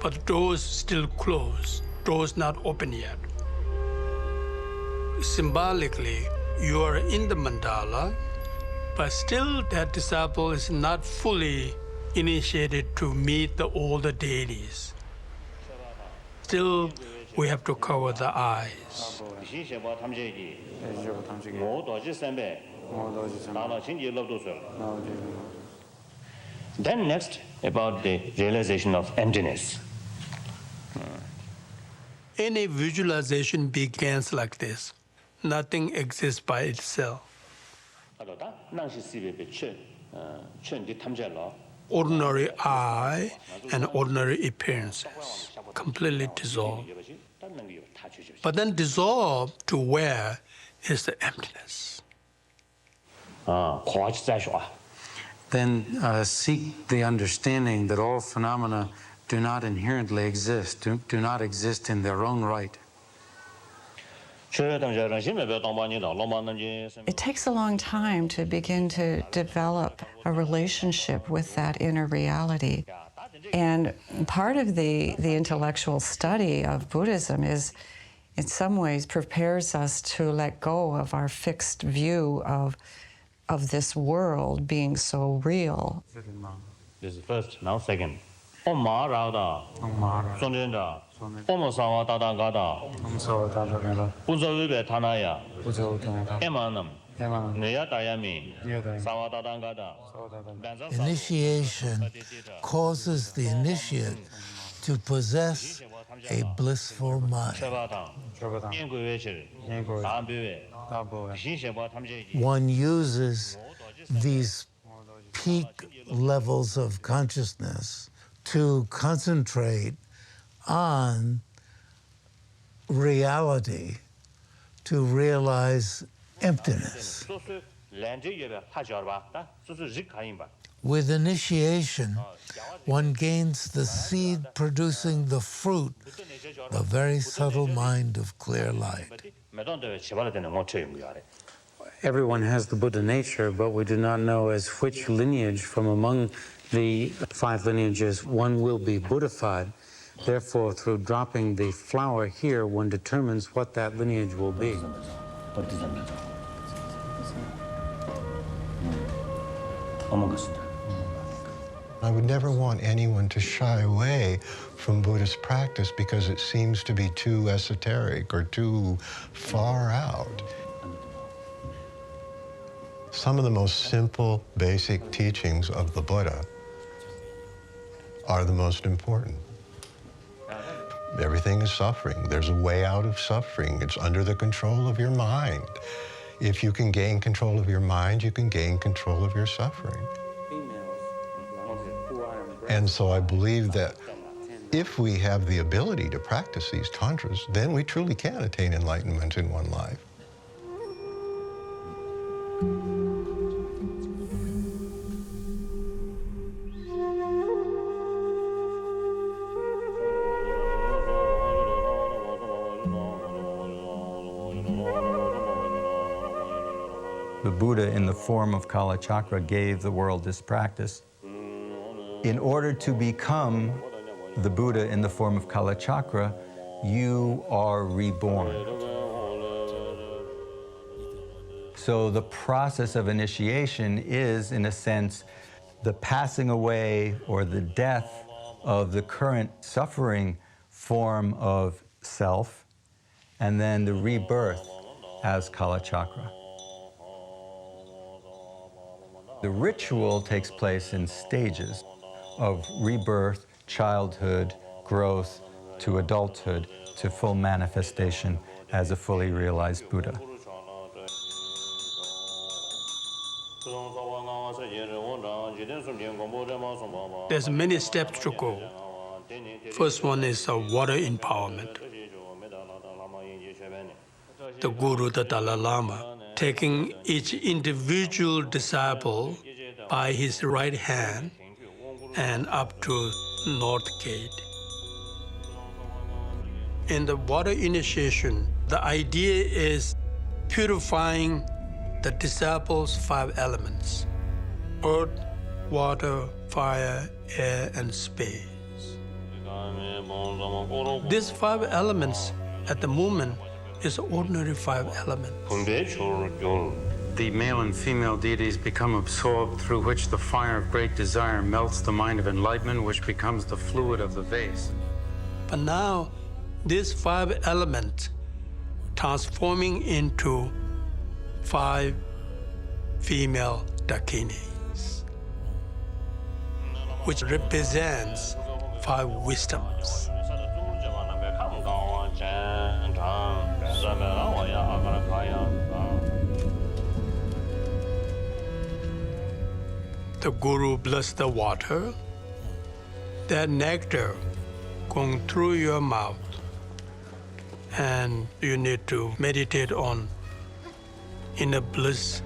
But doors still closed, doors not open yet. Symbolically, you are in the mandala, but still that disciple is not fully initiated to meet all the deities. Still, we have to cover the eyes. Then next, about the realization of emptiness. Any visualization begins like this. Nothing exists by itself. Ordinary eye and ordinary appearances completely dissolve. But then dissolve to where is the emptiness. Then seek the understanding that all phenomena do not inherently exist, do not exist in their own right. It takes a long time to begin to develop a relationship with that inner reality. And part of the intellectual study of Buddhism is, in some ways, prepares us to let go of our fixed view of this world being so real. This is first, now second. Om Ma Rao Da. Om Ma Rao. Son Da. Om Sawa Da Da Ga Da. Om Sawa Da Da Ga Da. Buzo Ube Tanaya. Buzo Tanaya. Emanam. Neya Dayami. Sawa Da Da Ga Da. Initiation causes the initiate to possess a blissful mind. One uses these peak levels of consciousness to concentrate on reality, to realize emptiness. With initiation, one gains the seed producing the fruit, the very subtle mind of clear light. Everyone has the Buddha nature, but we do not know as which lineage from among the 5 lineages, one will be Buddhified. Therefore, through dropping the flower here, one determines what that lineage will be. I would never want anyone to shy away from Buddhist practice because it seems to be too esoteric or too far out. Some of the most simple, basic teachings of the Buddha are the most important. Everything is suffering. There's a way out of suffering. It's under the control of your mind. If you can gain control of your mind, you can gain control of your suffering. And so I believe that if we have the ability to practice these tantras, then we truly can attain enlightenment in one life. The Buddha, in the form of Kalachakra, gave the world this practice. In order to become the Buddha in the form of Kalachakra, you are reborn. So the process of initiation is, in a sense, the passing away or the death of the current suffering form of self, and then the rebirth as Kalachakra. The ritual takes place in stages of rebirth, childhood, growth, to adulthood, to full manifestation as a fully realized Buddha. There's many steps to go. First one is water empowerment. The Guru, the Dalai Lama, taking each individual disciple by his right hand and up to North Gate. In the water initiation, the idea is purifying the disciples' 5 elements: earth, water, fire, air, and space. These 5 elements at the moment is ordinary 5 elements. The male and female deities become absorbed, through which the fire of great desire melts the mind of enlightenment, which becomes the fluid of the vase. But now, these 5 elements transforming into 5 female Dakinis, which represents 5 wisdoms. The Guru blessed the water, that nectar going through your mouth, and you need to meditate on inner bliss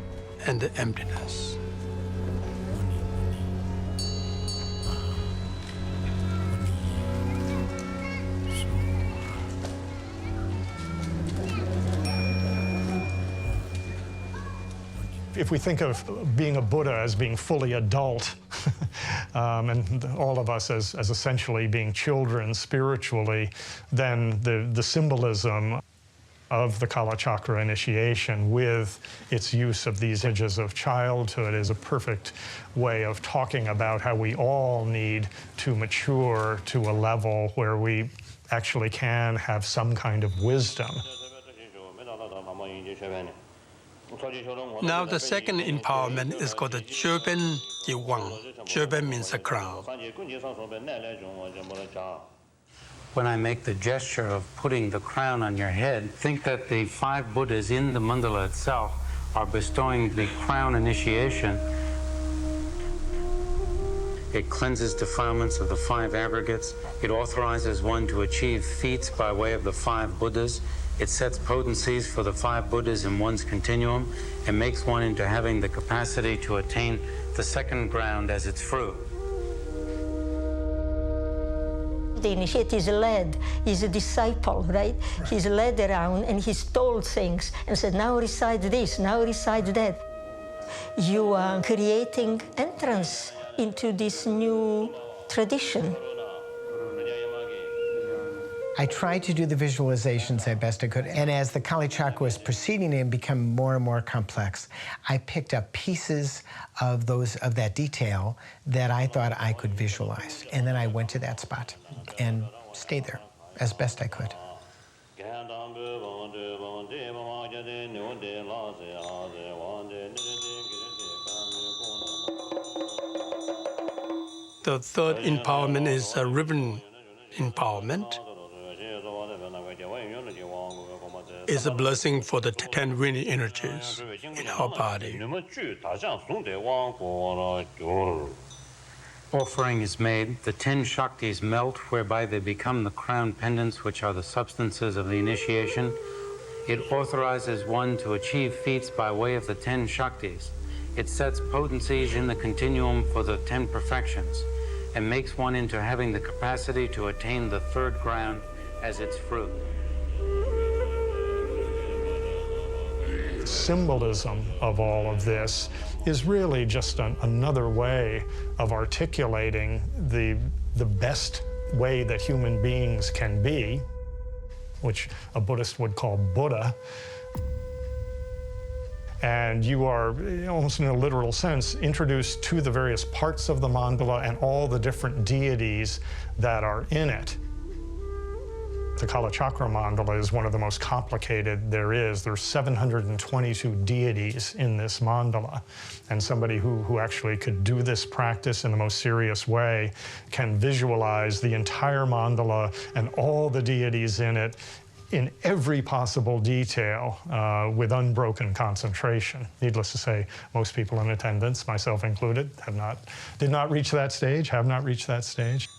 and the emptiness. If we think of being a Buddha as being fully adult, and all of us as essentially being children spiritually, then the symbolism of the Kalachakra initiation with its use of these images of childhood is a perfect way of talking about how we all need to mature to a level where we actually can have some kind of wisdom. Now the second empowerment is called the Chöben Yiwang. Chöben means a crown. When I make the gesture of putting the crown on your head, think that the 5 Buddhas in the mandala itself are bestowing the crown initiation. It cleanses defilements of the 5 aggregates. It authorizes one to achieve feats by way of the 5 Buddhas. It sets potencies for the 5 Buddhas in one's continuum and makes one into having the capacity to attain the second ground as its fruit. The initiate is led, he's a disciple, right? He's led around and he's told things and said, now recite this, now recite that. You are creating entrance into this new tradition. I tried to do the visualizations as best I could, and as the Kali Chakra was proceeding and become more and more complex, I picked up pieces of that detail that I thought I could visualize. And then I went to that spot and stayed there as best I could. The third empowerment is a ribbon empowerment. It's a blessing for the 10 winning energies in our body. Offering is made, the 10 Shaktis melt, whereby they become the crown pendants, which are the substances of the initiation. It authorizes one to achieve feats by way of the 10 Shaktis. It sets potencies in the continuum for the 10 perfections and makes one into having the capacity to attain the third ground as its fruit. Symbolism of all of this is really just another way of articulating the best way that human beings can be, which a Buddhist would call Buddha. And you are, almost in a literal sense, introduced to the various parts of the mandala and all the different deities that are in it. The Kala Chakra mandala is one of the most complicated there is. There's 722 deities in this mandala. And somebody who actually could do this practice in the most serious way can visualize the entire mandala and all the deities in it in every possible detail with unbroken concentration. Needless to say, most people in attendance, myself included, did not reach that stage, have not reached that stage.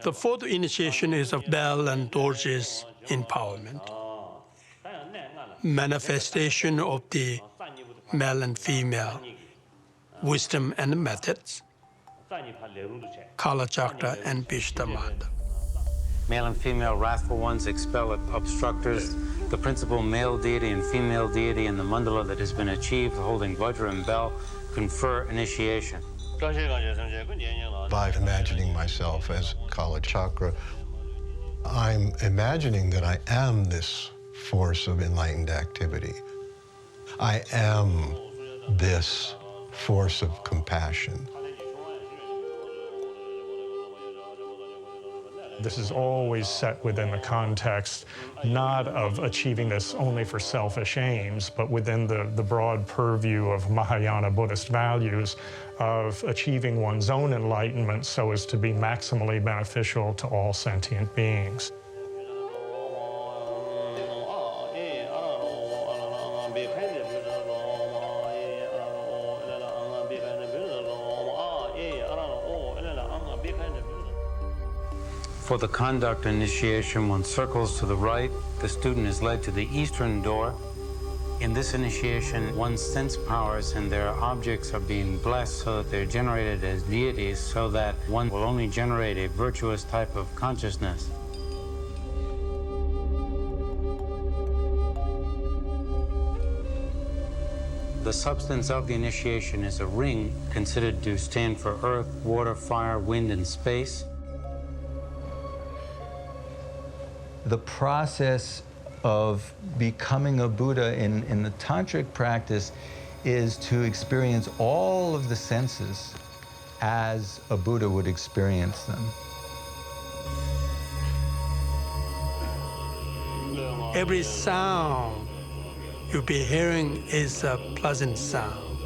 The fourth initiation is of Bel and Dorje's empowerment. Manifestation of the male and female wisdom and methods. Kala Chakra and Bishtamata. Male and female wrathful ones expel obstructors. The principal male deity and female deity in the mandala that has been achieved, holding Vajra and Bel, confer initiation. By imagining myself as Kala Chakra, I'm imagining that I am this force of enlightened activity. I am this force of compassion. This is always set within the context, not of achieving this only for selfish aims, but within the broad purview of Mahayana Buddhist values of achieving one's own enlightenment so as to be maximally beneficial to all sentient beings. For the conduct initiation, one circles to the right. The student is led to the eastern door. In this initiation, one's sense powers and their objects are being blessed so that they're generated as deities, so that one will only generate a virtuous type of consciousness. The substance of the initiation is a ring considered to stand for earth, water, fire, wind, and space. The process of becoming a Buddha in the tantric practice is to experience all of the senses as a Buddha would experience them. Every sound you'll be hearing is a pleasant sound.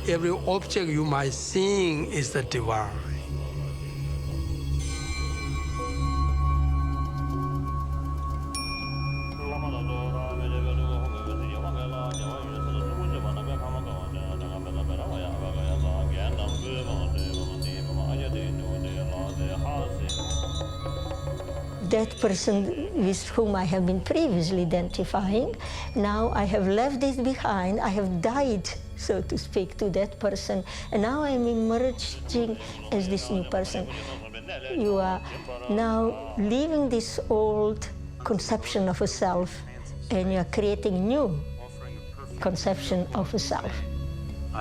Every object you might see is the divine. That person with whom I have been previously identifying, now I have left it behind, I have died, so to speak, to that person, and now I'm emerging as this new person. You are now leaving this old conception of a self, and you are creating new. conception of a self.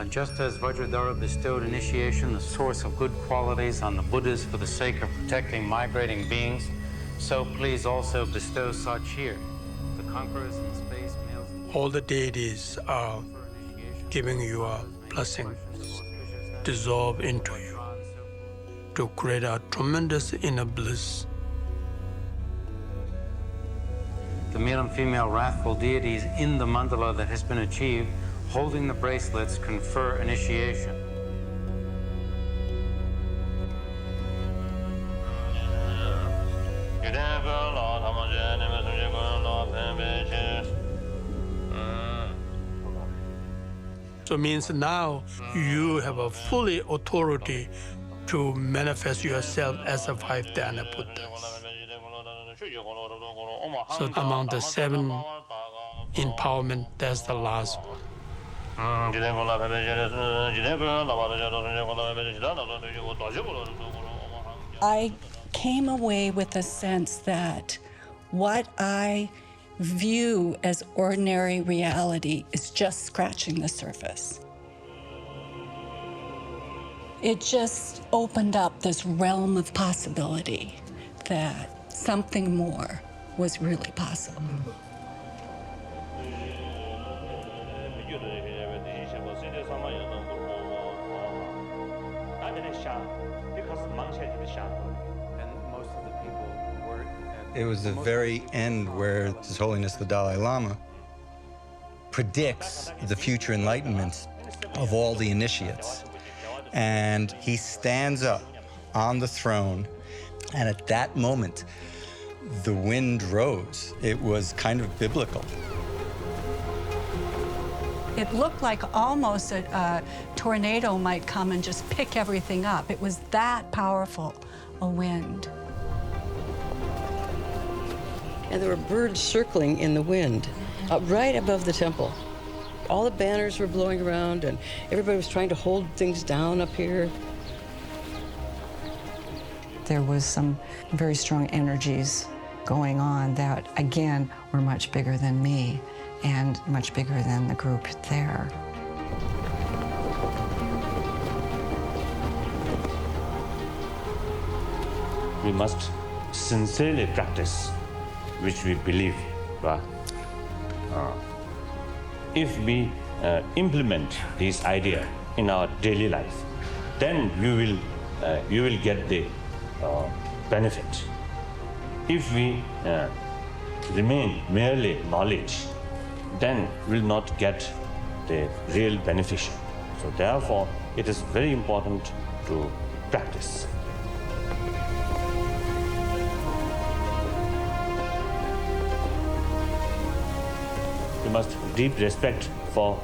Just as Vajradhara bestowed initiation, the source of good qualities, on the Buddhas for the sake of protecting migrating beings, so please also bestow such here. The conquerors in space, males and All the deities are giving you a blessing, dissolve into you to create a tremendous inner bliss. the male and female wrathful deities in the mandala that has been achieved, holding the bracelets, confer initiation. So it means now you have a fully authority to manifest yourself as a five dhyana Buddhas. So among the 7 empowerment, that's the last one. I came away with a sense that what I view as ordinary reality is just scratching the surface. It just opened up this realm of possibility that something more was really possible. It was the very end where His Holiness the Dalai Lama predicts the future enlightenments of all the initiates. And he stands up on the throne, and at that moment, the wind rose. It was kind of biblical. It looked like almost a tornado might come and just pick everything up. It was that powerful a wind. And there were birds circling in the wind, right above the temple. All the banners were blowing around, and everybody was trying to hold things down up here. There was some very strong energies going on that, again, were much bigger than me and much bigger than the group there. We must sincerely practice which we believe, right? If we implement this idea in our daily life, then you will get the benefit. If we remain merely knowledge, then we'll not get the real beneficial. So therefore, it is very important to practice. We must have deep respect for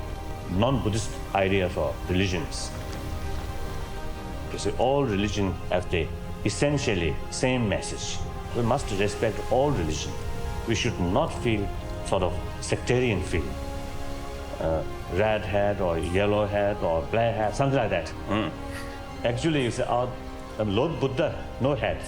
non-Buddhist ideas or religions. You see, all religions have the essentially same message. We must respect all religion. We should not feel sort of sectarian feeling. Red hat or yellow hat or black hat, something like that. Actually, you say, Lord Buddha, no hat.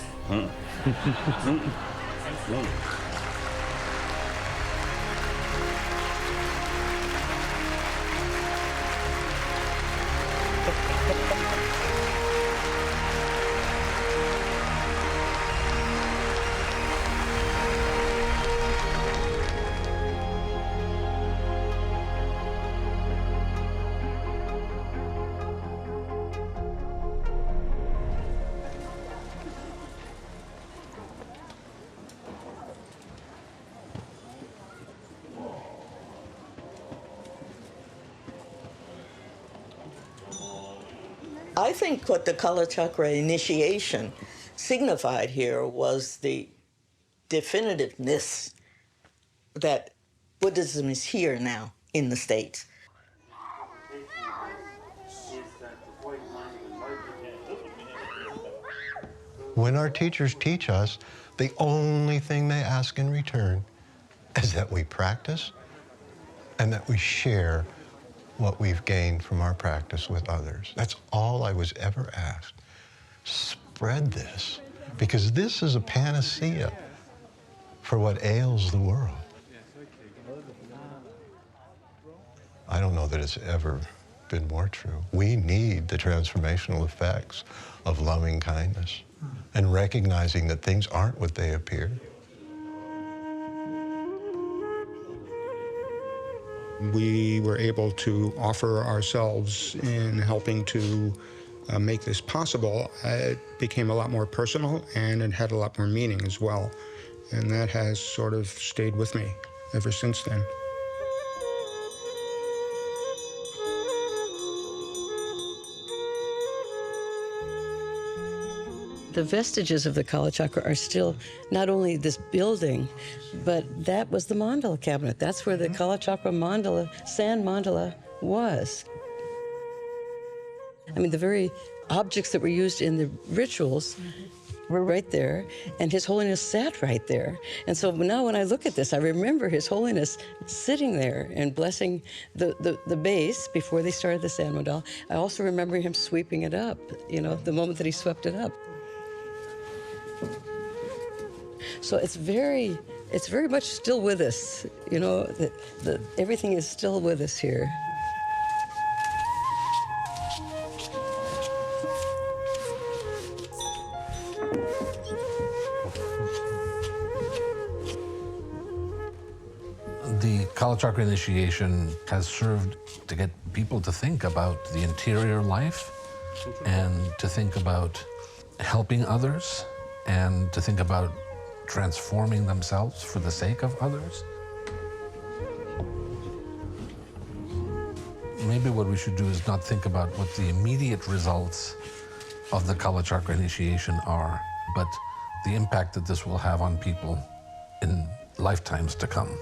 I think what the Kala Chakra initiation signified here was the definitiveness that Buddhism is here now in the States. When our teachers teach us, the only thing they ask in return is that we practice and that we share what we've gained from our practice with others. That's all I was ever asked. Spread this, because this is a panacea for what ails the world. I don't know that it's ever been more true. We need the transformational effects of loving kindness and recognizing that things aren't what they appear. We were able to offer ourselves in helping to make this possible. It became a lot more personal, and it had a lot more meaning as well. And that has sort of stayed with me ever since then. The vestiges of the Kala Chakra are still not only this building, but that was the mandala cabinet. That's where the Kala Chakra mandala, sand mandala, was. I mean, the very objects that were used in the rituals were right there, and His Holiness sat right there. And so now when I look at this, I remember His Holiness sitting there and blessing the base before they started the sand mandala. I also remember him sweeping it up, you know, the moment that he swept it up. So it's very much still with us, you know, everything is still with us here. The Kala Chakra initiation has served to get people to think about the interior life and to think about helping others and to think about transforming themselves for the sake of others. Maybe what we should do is not think about what the immediate results of the Kala Chakra initiation are, but the impact that this will have on people in lifetimes to come.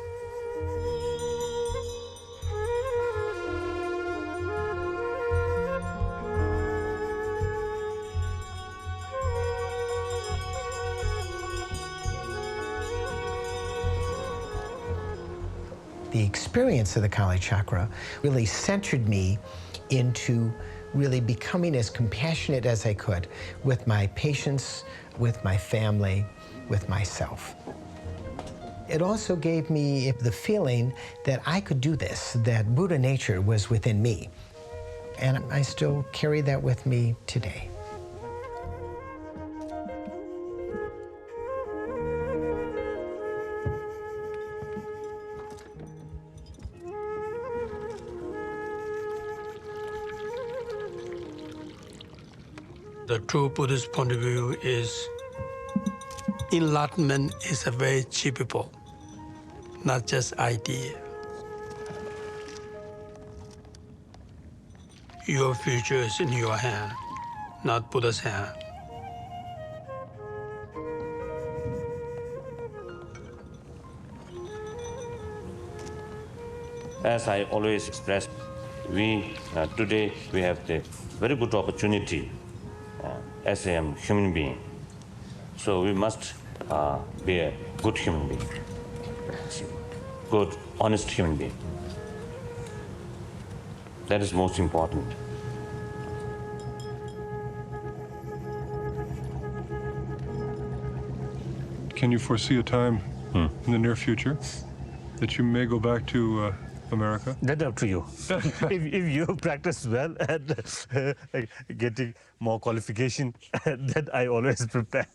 The experience of the Kala Chakra really centered me into really becoming as compassionate as I could with my patients, with my family, with myself. It also gave me the feeling that I could do this, that Buddha nature was within me. And I still carry that with me today. The true Buddhist point of view is enlightenment is a very achievable, not just idea. Your future is in your hand, not Buddha's hand. As I always express, today we have the very good opportunity as a human being. So we must be a good human being, good, honest human being. That is most important. Can you foresee a time in the near future that you may go back to America? That's up to you. if you practice well and getting more qualification, then I always prepare.